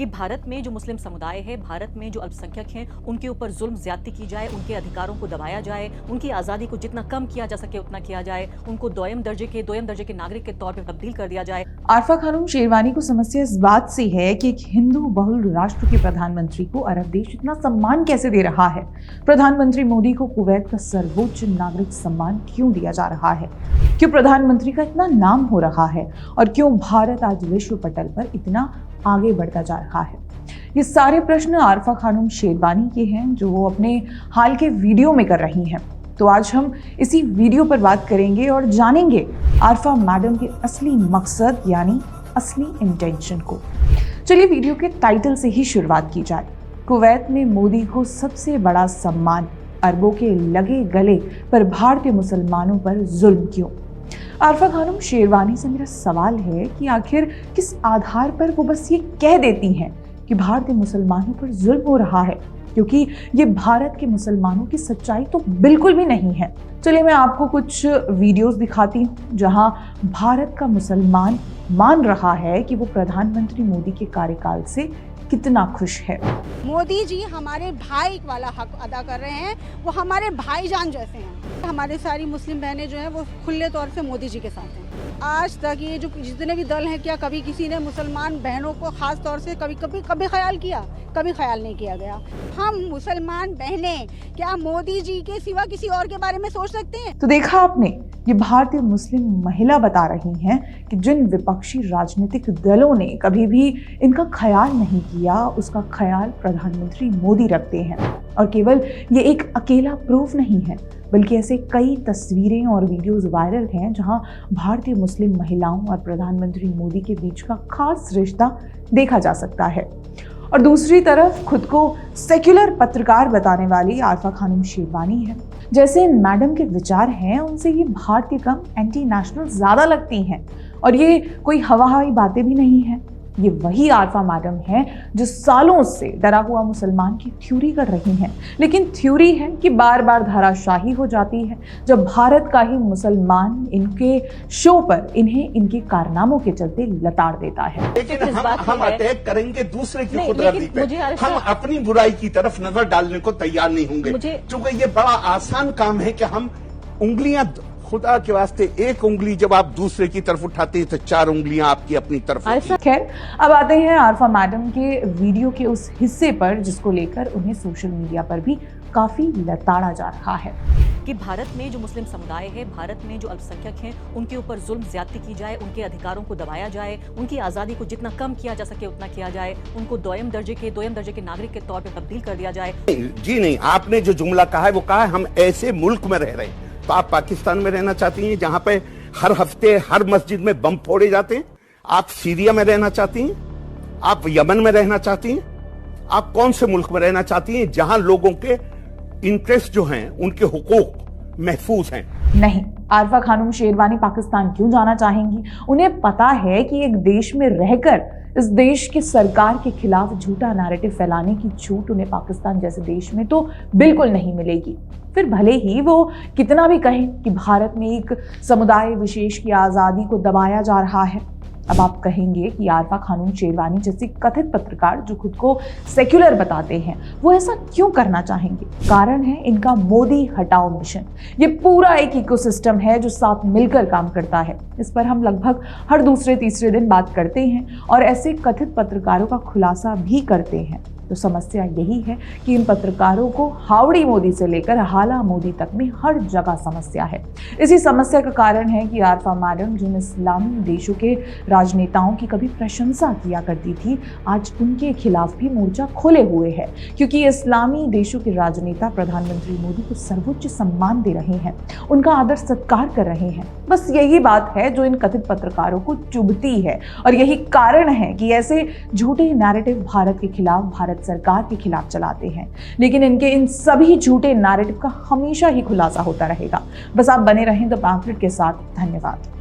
कि भारत में जो मुस्लिम समुदाय है, भारत में जो अल्पसंख्यक हैं, उनके ऊपर जुल्म ज्यादती की जाए, उनके अधिकारों को दबाया जाए, उनकी आज़ादी को जितना कम किया जा सके उतना किया जाए, उनको दोयम दर्जे के नागरिक के तौर पर तब्दील कर दिया जाए। आरफा खानूम शेरवानी को समस्या इस बात से है कि एक हिंदू बहुल राष्ट्र के प्रधानमंत्री को अरब देश इतना सम्मान कैसे दे रहा है। प्रधानमंत्री मोदी को कुवैत का सर्वोच्च नागरिक सम्मान क्यों दिया जा रहा है, क्यों प्रधानमंत्री का इतना नाम हो रहा है और क्यों भारत आज विश्व पटल पर इतना आगे बढ़ता जा रहा है। ये सारे प्रश्न आरफा खानूम शेरवानी के हैं जो वो अपने हाल के वीडियो में कर रही हैं। तो आज हम इसी वीडियो पर बात करेंगे और जानेंगे आरफा मैडम के असली मकसद यानी असली इंटेंशन को। चलिए वीडियो के टाइटल से ही शुरुआत की जाए। कुवैत में मोदी को सबसे बड़ा सम्मान, अरबों के लगे गले पर भारतीय मुसलमानों पर जुल्म क्यों। आरफा खानूम शेरवानी से मेरा सवाल है कि आखिर किस आधार पर वो बस ये कह देती हैं कि भारतीय मुसलमानों पर जुल्म हो रहा है, क्योंकि ये भारत के मुसलमानों की सच्चाई तो बिल्कुल भी नहीं है। चलिए मैं आपको कुछ वीडियोस दिखाती हूँ जहाँ भारत का मुसलमान मान रहा है कि वो प्रधानमंत्री मोदी के कार्यकाल से कितना खुश है। मोदी जी हमारे भाई वाला हक अदा कर रहे हैं, वो हमारे भाईजान जैसे हैं। हमारी सारी मुस्लिम बहनें जो हैं वो खुले तौर से मोदी जी के साथ हैं। आज तक ये जो जितने भी दल हैं, क्या कभी किसी ने मुसलमान बहनों को खास तौर से कभी ख्याल किया? कभी ख्याल नहीं किया गया। हम मुसलमान बहनें क्या मोदी जी के सिवा किसी और के बारे में सोच सकते हैं? तो देखा आपने, ये भारतीय मुस्लिम महिला बता रही हैं कि जिन विपक्षी राजनीतिक दलों ने कभी भी इनका ख्याल नहीं किया, उसका ख्याल प्रधानमंत्री मोदी रखते हैं। और केवल ये एक अकेला प्रूफ नहीं है, बल्कि ऐसे कई तस्वीरें और वीडियोस वायरल हैं जहां भारतीय मुस्लिम महिलाओं और प्रधानमंत्री मोदी के बीच का खास रिश्ता देखा जा सकता है। और दूसरी तरफ खुद को सेक्युलर पत्रकार बताने वाली आरफा खानूम शेरवानी है। जैसे मैडम के विचार हैं, उनसे ये भारतीय कम एंटी नेशनल ज्यादा लगती हैं और ये कोई हवाई बातें भी नहीं है। ये वही आरफा मैडम है जो सालों से डरा हुआ मुसलमान की थ्योरी कर रही हैं, लेकिन थ्योरी है कि बार बार धाराशाही हो जाती है जब भारत का ही मुसलमान इनके शो पर इन्हें इनके कारनामों के चलते लताड़ देता है। लेकिन हम अटैक करेंगे दूसरे की कुदरती पे, हम अपनी बुराई की तरफ नजर डालने को तैयार नहीं होंगे, क्योंकि ये बड़ा आसान काम है कि हम उंगलियां, खुदा के वास्ते एक उंगली जब आप दूसरे की तरफ उठाते हैं तो 4 उंगलियां आपकी अपनी तरफ होती हैं। खैर, अब आते हैं आरफा मैडम के वीडियो के उस हिस्से पर जिसको लेकर उन्हें सोशल मीडिया पर भी काफी लताड़ा जा रहा है कि भारत में जो मुस्लिम समुदाय है, भारत में जो अल्पसंख्यक हैं, उनके ऊपर जुल्म ज्यादती की जाए, उनके अधिकारों को दबाया जाए, उनकी आज़ादी को जितना कम किया जा सके उतना किया जाए, उनको दोयम दर्जे के नागरिक के तौर पर तब्दील कर दिया जाए। जी नहीं, आपने जो जुमला कहा है वो कहा है हम ऐसे मुल्क में रह रहे हैं। तो आप पाकिस्तान में रहना चाहती हैं जहां पे हर हफ्ते हर मस्जिद में बम फोड़े जाते हैं? आप सीरिया में रहना चाहती हैं? आप यमन में रहना चाहती हैं? आप कौन से मुल्क में रहना चाहती हैं जहां लोगों के इंटरेस्ट जो हैं, उनके हुकूक महफूज हैं? नहीं, आरफा खानूम शेरवानी पाकिस्तान क्यों जाना चाहेंगी? उन्हें पता है कि एक देश में रहकर इस देश की सरकार के खिलाफ झूठा नैरेटिव फैलाने की छूट उन्हें पाकिस्तान जैसे देश में तो बिल्कुल नहीं मिलेगी। फिर भले ही वो कितना भी कहें कि भारत में एक समुदाय विशेष की आज़ादी को दबाया जा रहा है। अब आप कहेंगे कि आरफा खानूम शेरवानी जैसे कथित पत्रकार जो खुद को सेक्युलर बताते हैं, वो ऐसा क्यों करना चाहेंगे? कारण है इनका मोदी हटाओ मिशन। ये पूरा एक इकोसिस्टम है जो साथ मिलकर काम करता है। इस पर हम लगभग हर दूसरे तीसरे दिन बात करते हैं और ऐसे कथित पत्रकारों का खुलासा भी करते हैं। तो समस्या यही है कि इन पत्रकारों को हावड़ी मोदी से लेकर हाला मोदी तक में हर जगह समस्या है। इसी समस्या का कारण है कि आरफा मैडम जिन इस्लामी देशों के राजनेताओं की कभी प्रशंसा किया करती थी, आज उनके खिलाफ भी मोर्चा खोले हुए है, क्योंकि इस्लामी देशों के राजनेता प्रधानमंत्री मोदी को सर्वोच्च सम्मान दे रहे हैं, उनका आदर सत्कार कर रहे हैं। बस यही बात है जो इन कथित पत्रकारों को चुभती है और यही कारण है कि ऐसे झूठे नैरेटिव भारत के खिलाफ, भारत सरकार के खिलाफ चलाते हैं। लेकिन इनके इन सभी झूठे नैरेटिव का हमेशा ही खुलासा होता रहेगा। बस आप बने रहें द पैम्फलेट के साथ। धन्यवाद।